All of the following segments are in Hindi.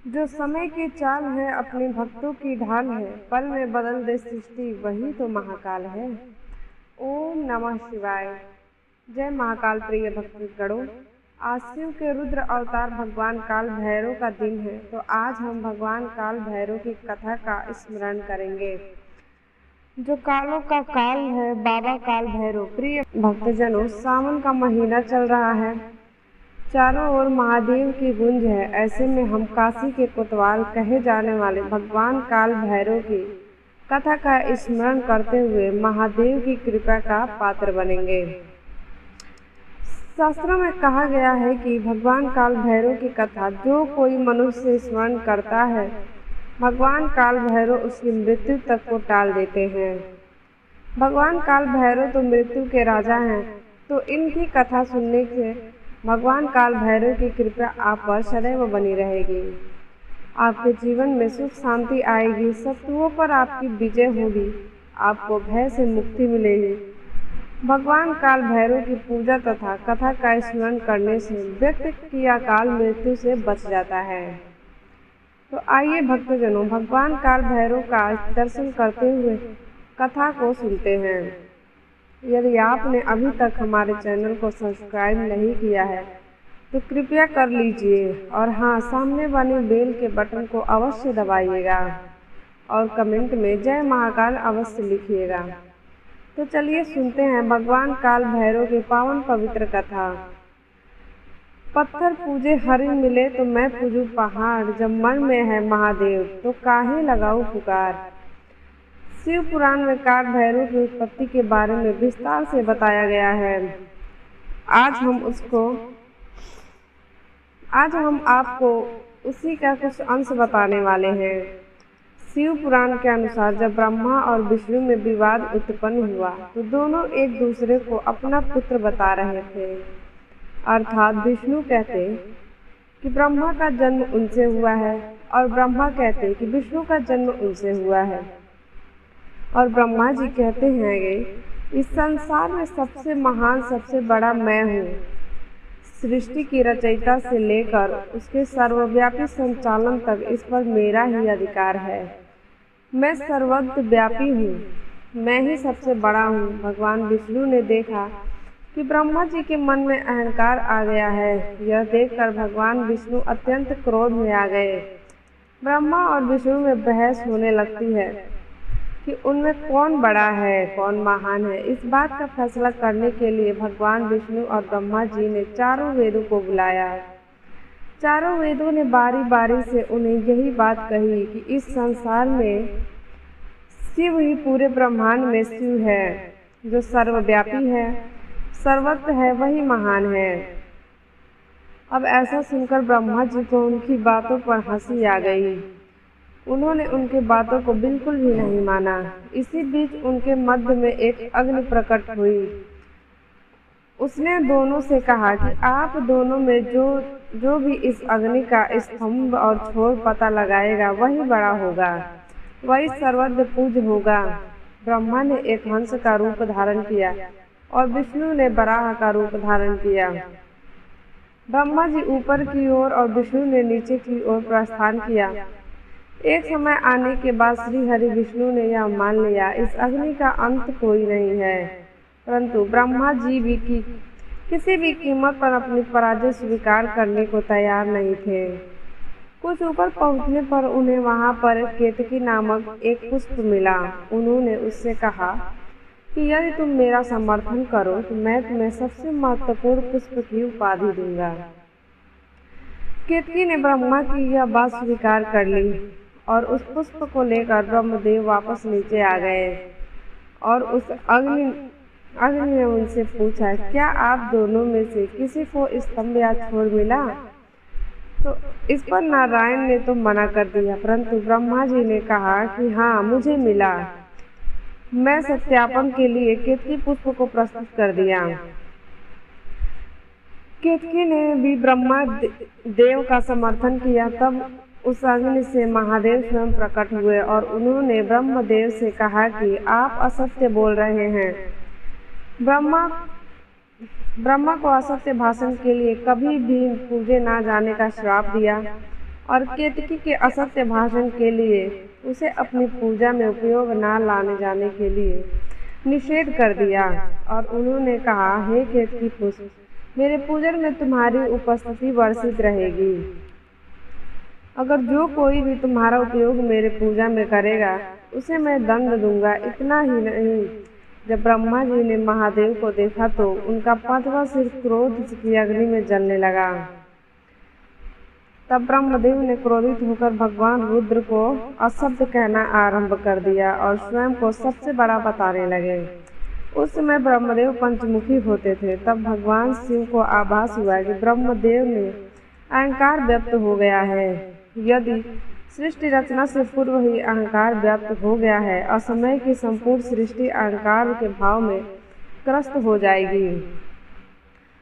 जो समय की चाल है अपने भक्तों की ढाल है, पल में बदल दे सृष्टि वही तो महाकाल है। ओम नमः शिवाय। जय महाकाल प्रिय भक्तगणों। आज शिव के रुद्र अवतार भगवान काल भैरव का दिन है, तो आज हम भगवान काल भैरव की कथा का स्मरण करेंगे। जो कालों का काल है बाबा काल भैरव। प्रिय भक्तजनों, सावन का महीना चल रहा है, चारों ओर महादेव की गूंज है। ऐसे में हम काशी के कोतवाल कहे जाने वाले भगवान काल भैरव की कथा का स्मरण करते हुए महादेव की कृपा का पात्र बनेंगे। शास्त्रों में कहा गया है कि भगवान काल भैरव की कथा जो कोई मनुष्य स्मरण करता है, भगवान काल भैरव उसकी मृत्यु तक को टाल देते हैं। भगवान काल भैरव तो मृत्यु के राजा हैं, तो इनकी कथा सुनने से भगवान काल भैरव की कृपा आप पर सदैव बनी रहेगी। आपके जीवन में सुख शांति आएगी, शत्रुओं पर आपकी विजय होगी, आपको भय से मुक्ति मिलेगी। भगवान काल भैरव की पूजा तथा कथा का स्मरण करने से व्यक्ति की अकाल मृत्यु से बच जाता है। तो आइए भक्तजनों, भगवान काल भैरव का दर्शन करते हुए कथा को सुनते हैं। यदि आपने अभी तक हमारे चैनल को सब्सक्राइब नहीं किया है तो कृपया कर लीजिए, और हाँ, सामने वाले बेल के बटन को अवश्य दबाइएगा और कमेंट में जय महाकाल अवश्य लिखिएगा। तो चलिए सुनते हैं भगवान काल भैरव की पावन पवित्र कथा। पत्थर पूजे हरि मिले तो मैं पूजू पहाड़, जब मन में है महादेव तो काहे लगाऊं पुकार। शिव पुराण में काल भैरव की उत्पत्ति के बारे में विस्तार से बताया गया है। आज हम आपको उसी का कुछ अंश बताने वाले हैं। शिव पुराण के अनुसार जब ब्रह्मा और विष्णु में विवाद उत्पन्न हुआ तो दोनों एक दूसरे को अपना पुत्र बता रहे थे। अर्थात विष्णु कहते कि ब्रह्मा का जन्म उनसे हुआ है और ब्रह्मा कहते कि विष्णु का जन्म उनसे हुआ है। और ब्रह्मा जी कहते हैं, इस संसार में सबसे महान सबसे बड़ा मैं हूँ। सृष्टि की रचयिता से लेकर उसके सर्वव्यापी संचालन तक इस पर मेरा ही अधिकार है। मैं सर्वत्र व्यापी हूँ, मैं ही सबसे बड़ा हूँ। भगवान विष्णु ने देखा कि ब्रह्मा जी के मन में अहंकार आ गया है। यह देखकर भगवान विष्णु अत्यंत क्रोध में आ गए। ब्रह्मा और विष्णु में बहस होने लगती है कि उनमें कौन बड़ा है, कौन महान है। इस बात का फैसला करने के लिए भगवान विष्णु और ब्रह्मा जी ने चारों वेदों को बुलाया। चारों वेदों ने बारी बारी से उन्हें यही बात कही कि इस संसार में शिव ही पूरे ब्रह्मांड में शिव है, जो सर्वव्यापी है, सर्वत्र है, वही महान है। अब ऐसा सुनकर ब्रह्मा जी को उनकी बातों पर हंसी आ गई। उन्होंने उनके बातों को बिल्कुल भी नहीं माना। इसी बीच उनके मध्य में एक अग्नि प्रकट हुई। उसने दोनों से कहा कि आप दोनों में जो भी इस अग्नि का स्तंभ और छोर पता लगाएगा वही बड़ा होगा, वही सर्वत्र पूज्य होगा। ब्रह्मा ने एक हंस का रूप धारण किया और विष्णु ने वराह का रूप धारण किया। ब्रह्मा जी ऊपर की ओर और विष्णु ने नीचे की ओर प्रस्थान किया। एक समय आने के बाद श्री हरि विष्णु ने यह मान लिया, इस अग्नि का अंत कोई नहीं है। परंतु ब्रह्मा जी भी किसी भी कीमत पर अपनी पराजय स्वीकार करने को तैयार नहीं थे। कुछ ऊपर पहुंचने पर उन्हें वहां पर केतकी नामक एक पुष्प मिला। उन्होंने उससे कहा कि यदि तुम मेरा समर्थन करो तो मैं तुम्हें सबसे महत्वपूर्ण पुष्प की उपाधि दूंगा। केतकी ने ब्रह्मा की यह बात स्वीकार कर ली और उस पुष्प को लेकर ब्रह्मदेव वापस नीचे आ गए। और उस अग्नि ने उनसे पूछा, क्या आप दोनों में से किसी को स्तंभ या छोर मिला? तो इस पर नारायण ने तो मना कर दिया, परंतु ब्रह्मा जी ने कहा कि हाँ, मुझे मिला। मैं सत्यापन के लिए केतकी पुष्प को प्रस्तुत कर दिया। केतकी ने भी ब्रह्मा देव का समर्थन किया। तब उस अग्नि से महादेव स्वयं प्रकट हुए और उन्होंने ब्रह्मदेव से कहा कि आप असत्य बोल रहे हैं। ब्रह्मा को असत्य भाषण के लिए कभी भी पूजे ना जाने का श्राप दिया। और केतकी के असत्य भाषण के लिए उसे अपनी पूजा में उपयोग न लाने जाने के लिए निषेध कर दिया। और उन्होंने कहा, हे केतकी पुष्प, मेरे पूजन में तुम्हारी उपस्थिति वर्षित रहेगी। अगर जो कोई भी तुम्हारा उपयोग मेरे पूजा में करेगा उसे मैं दंड दूंगा। इतना ही नहीं, जब ब्रह्मा जी ने महादेव को देखा तो उनका 5वां सिर क्रोध की अग्नि में जलने लगा। तब ब्रह्मदेव ने क्रोधित होकर भगवान रुद्र को अशब्द कहना आरंभ कर दिया और स्वयं को सबसे बड़ा बताने लगे। उस समय ब्रह्मदेव पंचमुखी होते थे। तब भगवान शिव को आभास हुआ कि ब्रह्मदेव में अहंकार व्यक्त हो गया है। यदि सृष्टि रचना से पूर्व ही अहंकार व्यक्त हो गया है, असमय की संपूर्ण सृष्टि अहंकार के भाव में ग्रस्त हो जाएगी।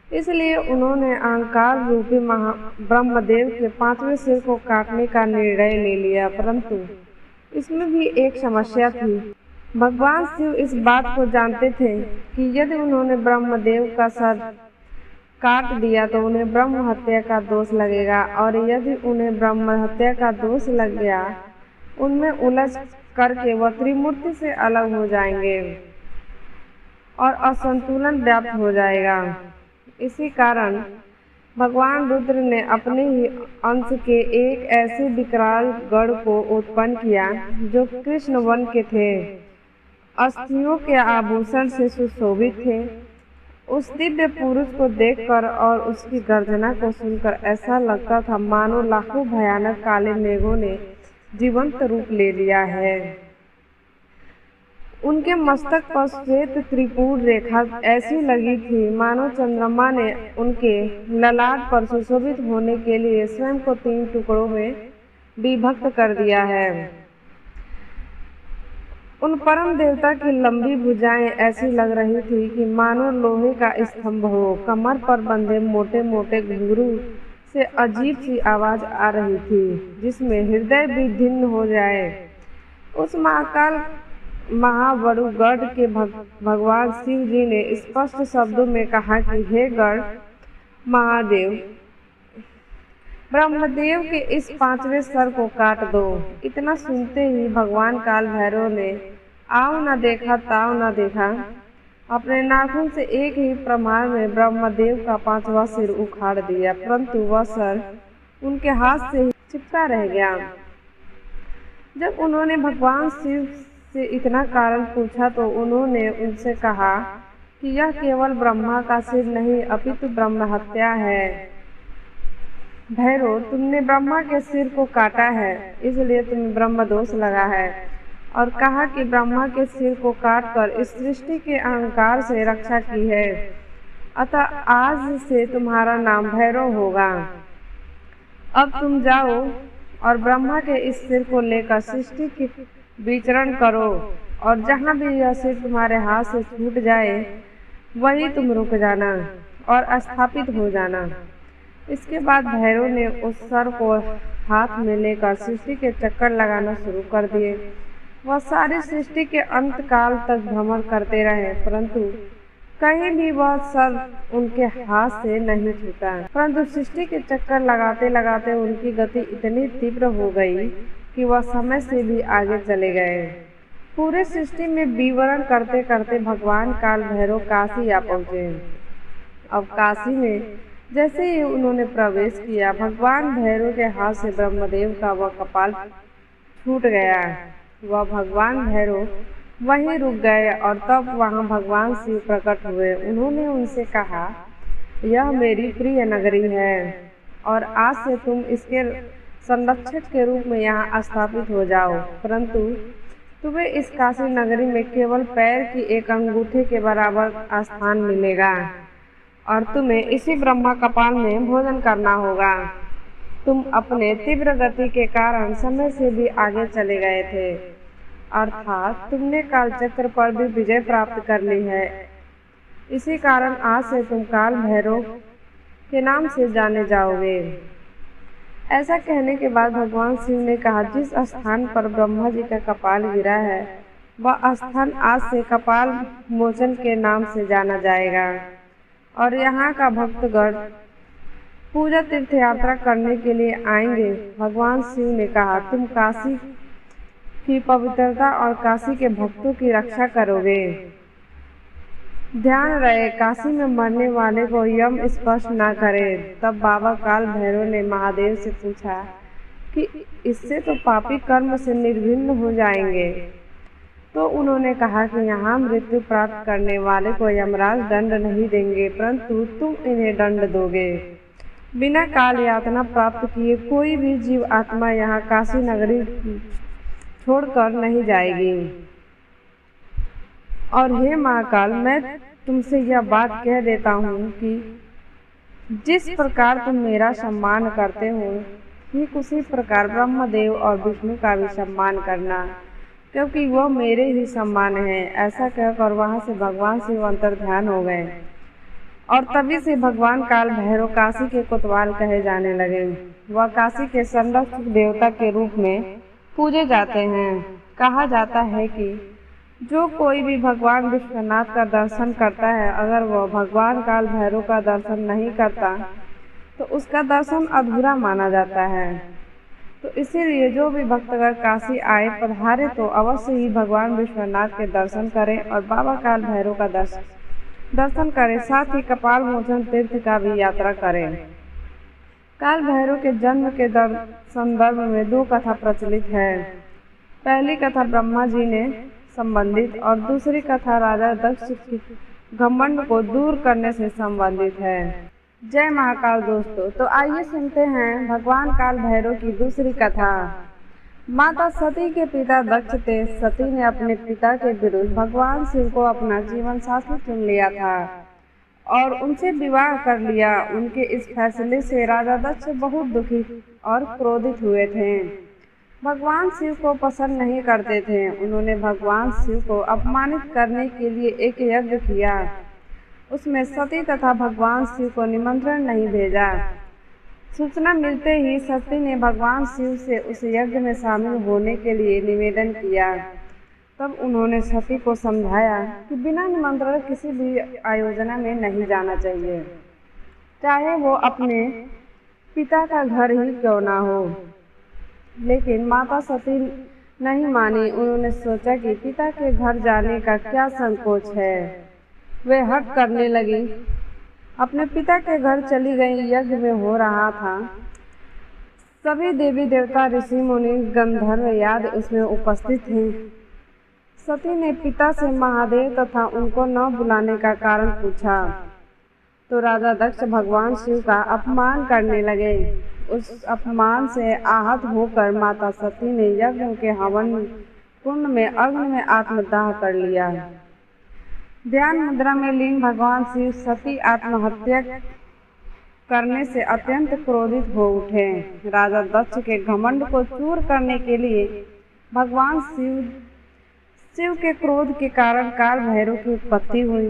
इसलिए उन्होंने अहंकार रूपी ब्रह्मदेव के 5वें सिर को काटने का निर्णय ले लिया। परंतु इसमें भी एक समस्या थी। भगवान शिव इस बात को जानते थे कि यदि उन्होंने ब्रह्मदेव का सर काट दिया तो उन्हें ब्रह्म हत्या का दोष लगेगा, और यदि उन्हें ब्रह्म हत्या का दोष लग गया, उनमें उलझ करके वह त्रिमूर्ति से अलग हो जाएंगे और असंतुलन व्याप्त हो जाएगा। इसी कारण भगवान रुद्र ने अपने ही अंश के एक ऐसे विकराल गण को उत्पन्न किया जो कृष्ण वन के थे, अस्थियों के आभूषण से सुशोभित थे। उस दिव्य पुरुष को देखकर और उसकी गर्जना को सुनकर ऐसा लगता था मानो लाखों भयानक काले मेघों ने जीवंत रूप ले लिया है। उनके मस्तक पर श्वेत त्रिपुर रेखा ऐसी लगी थी मानो चंद्रमा ने उनके ललाट पर सुशोभित होने के लिए स्वयं को 3 टुकड़ों में विभक्त कर दिया है। उन परम देवता की लंबी भुजाएं ऐसी लग रही थी कि मानो लोहे का स्तंभ हो। कमर पर बंधे मोटे मोटे घुंघरू से अजीब सी आवाज आ रही थी जिसमें हृदय भी भिन्न हो जाए। उस महाकाल महावरुगढ़ के भगवान शिव जी ने स्पष्ट शब्दों में कहा कि हे गढ़ महादेव, ब्रह्मदेव के इस 5वें सर को काट दो। इतना सुनते ही भगवान काल भैरव ने आओ न देखा ताव न देखा अपने नाखून से एक ही प्रहार में ब्रह्मदेव का 5वां सिर उखाड़ दिया, परंतु वह सर उनके हाथ से ही चिपका रह गया। जब उन्होंने भगवान शिव से इतना कारण पूछा तो उन्होंने उनसे कहा कि यह केवल ब्रह्मा का सिर नहीं अपितु ब्रह्म हत्या है। भैरव, तुमने ब्रह्मा के सिर को काटा है, इसलिए तुम्हें ब्रह्म दोष लगा है। और कहा कि ब्रह्मा के सिर को काटकर इस सृष्टि के अहंकार से रक्षा की है, अतः आज से तुम्हारा नाम भैरव होगा। अब तुम जाओ और ब्रह्मा के इस सिर को लेकर सृष्टि की विचरण करो, और जहाँ भी यह सिर तुम्हारे हाथ से छूट जाए वहीं तुम रुक जाना और स्थापित हो जाना। इसके बाद भैरव ने उस सर को हाथ में लेकर सृष्टि के चक्कर लगाना शुरू कर दिए। वह सारी सृष्टि के अंत काल तक भ्रमण करते रहे, परंतु कहीं भी वह सर उनके हाथ से नहीं छूटा। परंतु सृष्टि के चक्कर लगाते लगाते उनकी गति इतनी तीव्र हो गई कि वह समय से भी आगे चले गए। पूरे सृष्टि में विवरण करते करते भगवान काल भैरव काशी आ पहुँचे। अब काशी में जैसे ही उन्होंने प्रवेश किया, भगवान भैरव के हाथ से ब्रह्मदेव का वह कपाल छूट गया। वह भगवान भैरव वहीं रुक गए और तब वहां भगवान शिव प्रकट हुए। उन्होंने उनसे कहा, यह मेरी प्रिय नगरी है और आज से तुम इसके संरक्षक के रूप में यहाँ स्थापित हो जाओ, परंतु तुम्हें इस काशी नगरी में केवल पैर की एक अंगूठे के बराबर स्थान मिलेगा और तुम्हें इसी ब्रह्मा कपाल में भोजन करना होगा। तुम अपने तीव्र गति के कारण समय से भी आगे चले गए थे, अर्थात तुमने कालचक्र पर भी विजय प्राप्त कर ली है। इसी कारण आज से तुम काल भैरव के नाम से जाने जाओगे। ऐसा कहने के बाद भगवान शिव ने कहा, जिस स्थान पर ब्रह्मा जी का कपाल गिरा है वह स्थान आज से कपाल मोचन के नाम से जाना जाएगा और यहाँ का भक्तगण पूजा तीर्थ यात्रा करने के लिए आएंगे। भगवान शिव ने कहा, तुम काशी की पवित्रता और काशी के भक्तों की रक्षा करोगे। ध्यान रहे काशी में मरने वाले को यम स्पर्श न करे। तब बाबा काल भैरव ने महादेव से पूछा कि इससे तो पापी कर्म से निर्भिन्न हो जाएंगे। तो उन्होंने कहा कि यहाँ मृत्यु प्राप्त करने वाले को यमराज दंड नहीं देंगे, परंतु तुम इन्हें दंड दोगे। बिना काल यातना प्राप्त किए कोई भी जीव आत्मा यहाँ काशी नगरी छोड़कर नहीं जाएगी। और हे महाकाल, मैं तुमसे यह बात कह देता हूँ कि जिस प्रकार तुम मेरा सम्मान करते हो, ठीक उसी प्रकार ब्रह्मदेव और विष्णु का भी सम्मान करना, क्योंकि वह मेरे ही सम्मान है। ऐसा कहकर वहां से भगवान शिव अंतर्ध्यान हो गए और तभी से भगवान काल भैरव काशी के कोतवाल कहे जाने लगे। वह काशी के संरक्षक देवता के रूप में पूजे जाते हैं। कहा जाता है कि जो कोई भी भगवान विश्वनाथ का दर्शन करता है, अगर वह भगवान काल भैरव का दर्शन नहीं करता तो उसका दर्शन अधूरा माना जाता है। तो इसीलिए जो भी भक्तगण काशी आए पधारे तो अवश्य ही भगवान विश्वनाथ के दर्शन करें और बाबा काल भैरव का दर्शन करें, साथ ही कपाल मोचन तीर्थ का भी यात्रा करें। काल भैरव के जन्म के संदर्भ में दो कथा प्रचलित है। पहली कथा ब्रह्मा जी ने संबंधित और दूसरी कथा राजा दक्ष की घमंड को दूर करने से संबंधित है। जय महाकाल दोस्तों, तो आइए सुनते हैं भगवान काल भैरव की दूसरी कथा। माता सती के पिता दक्ष थे। सती ने अपने पिता के विरुद्ध भगवान शिव को अपना जीवन साथी चुन लिया था और उनसे विवाह कर लिया। उनके इस फैसले से राजा दक्ष बहुत दुखी और क्रोधित हुए थे। भगवान शिव को पसंद नहीं करते थे। उन्होंने भगवान शिव को अपमानित करने के लिए एक यज्ञ किया। उसमें सती तथा भगवान शिव को निमंत्रण नहीं भेजा। सूचना मिलते ही सती ने भगवान शिव से उस यज्ञ में शामिल होने के लिए निवेदन किया। तब उन्होंने सती को समझाया कि बिना निमंत्रण किसी भी आयोजना में नहीं जाना चाहिए, चाहे वो अपने पिता का घर ही क्यों ना हो। लेकिन माता सती नहीं मानी। उन्होंने सोचा कि पिता के घर जाने का क्या संकोच है। वे हट करने लगी, अपने पिता के घर चली गई। यज्ञ में हो रहा था। सभी देवी देवता, ऋषि मुनि, गंधर्व याद उसमें उपस्थित थे। सती ने पिता से महादेव तथा उनको न बुलाने का कारण पूछा तो राजा दक्ष भगवान शिव का अपमान करने लगे। उस अपमान से आहत होकर माता सती ने यज्ञ के हवन कुंड में अग्नि में आत्मदाह कर लिया। ध्यान मुद्रा में लीन भगवान शिव सती आत्महत्या करने से अत्यंत क्रोधित हो उठे। राजा दक्ष के घमंड को चूर करने के लिए भगवान शिव के क्रोध के कारण काल भैरव की उत्पत्ति हुई।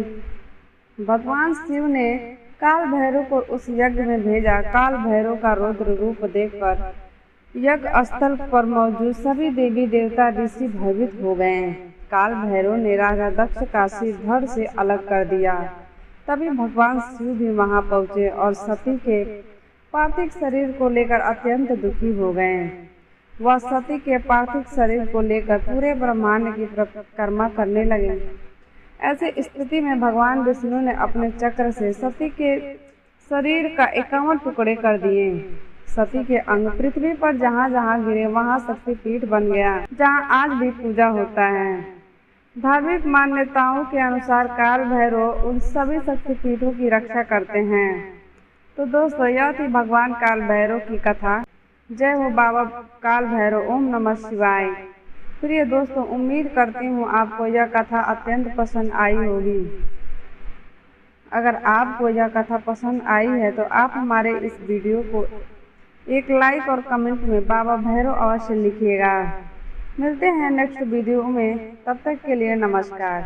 भगवान शिव ने काल भैरव को उस यज्ञ में भेजा। काल भैरव का रौद्र रूप देखकर यज्ञ स्थल पर मौजूद सभी देवी देवता ऋषि भयभीत हो गए। काल भैरव ने राजा दक्ष का सिर धड़ से अलग कर दिया। तभी भगवान शिव भी वहां पहुंचे और सती के पार्थिव शरीर को लेकर अत्यंत दुखी हो गए। वह सती के पार्थिव शरीर को लेकर पूरे ब्रह्मांड की परिक्रमा करने लगे। ऐसी स्थिति में भगवान विष्णु ने अपने चक्र से सती के शरीर का 51 टुकड़े कर दिए। सती के अंग पृथ्वी पर जहाँ जहाँ गिरे वहाँ शक्तिपीठ बन गया, जहाँ आज भी पूजा होता है। धार्मिक मान्यताओं के अनुसार काल भैरव उन सभी शक्तिपीठों की रक्षा करते हैं। तो दोस्तों, यह थी भगवान काल भैरव की कथा। जय हो बाबा काल भैरव। ओम नमः शिवाय। प्रिय दोस्तों, उम्मीद करती हूँ आपको यह कथा अत्यंत पसंद आई होगी। अगर आपको यह कथा पसंद आई है तो आप हमारे इस वीडियो को एक लाइक और कमेंट में बाबा भैरव अवश्य लिखिएगा। मिलते हैं नेक्स्ट वीडियो में, तब तक के लिए नमस्कार।